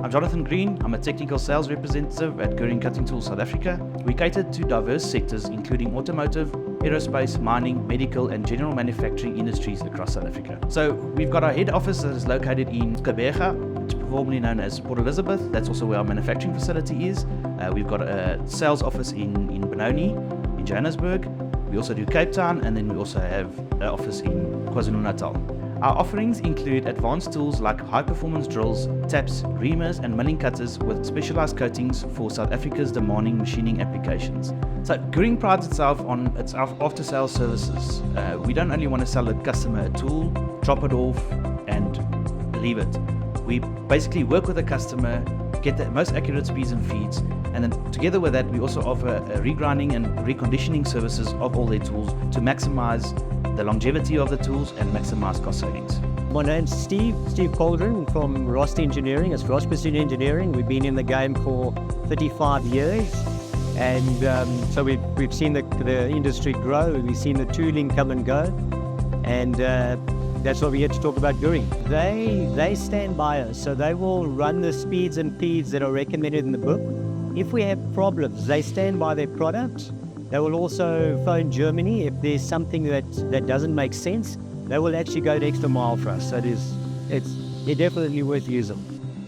I'm Jonathan Green. I'm a technical sales representative at Gühring South Africa. We cater to diverse sectors including automotive, aerospace, mining, medical and general manufacturing industries across South Africa. So we've got our head office that is located in Gqeberha, which is formerly known as Port Elizabeth. That's also where our manufacturing facility is. We've got a sales office in Benoni, in Johannesburg. We also do Cape Town, and then we also have an office in KwaZulu-Natal. Our offerings include advanced tools like high-performance drills, taps, reamers and milling cutters with specialized coatings for South Africa's demanding machining applications. So Guhring prides itself on its after-sales services. We don't only want to sell a customer a tool, drop it off and leave it. We basically work with the customer, get the most accurate speeds and feeds, and then together with that we also offer regrinding and reconditioning services of all their tools to maximize the longevity of the tools and maximize cost savings. My name's Steve Gühring from Rost Engineering. It's Rost Precision Engineering. We've been in the game for 35 years, and so we've seen the industry grow. We've seen the tooling come and go, and that's what we're here to talk about Guhring. They stand by us, so they will run the speeds and feeds that are recommended in the book. If we have problems, they stand by their product. They will also phone Germany if there's something that doesn't make sense. They will actually go the extra mile for us. So it's definitely worth using.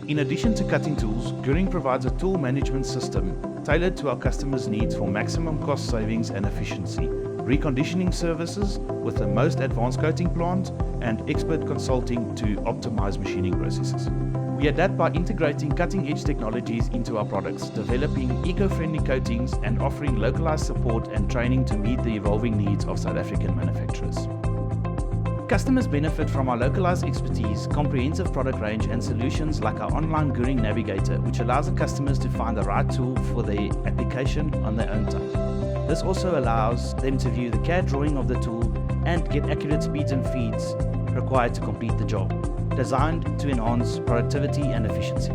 In addition to cutting tools, Guhring provides a tool management system tailored to our customers' needs for maximum cost savings and efficiency, reconditioning services with the most advanced coating plant, and expert consulting to optimize machining processes. We adapt by integrating cutting-edge technologies into our products, developing eco-friendly coatings and offering localized support and training to meet the evolving needs of South African manufacturers. Customers benefit from our localized expertise, comprehensive product range and solutions like our online Guhring Navigator, which allows the customers to find the right tool for their application on their own time. This also allows them to view the CAD drawing of the tool and get accurate speeds and feeds required to complete the job, designed to enhance productivity and efficiency.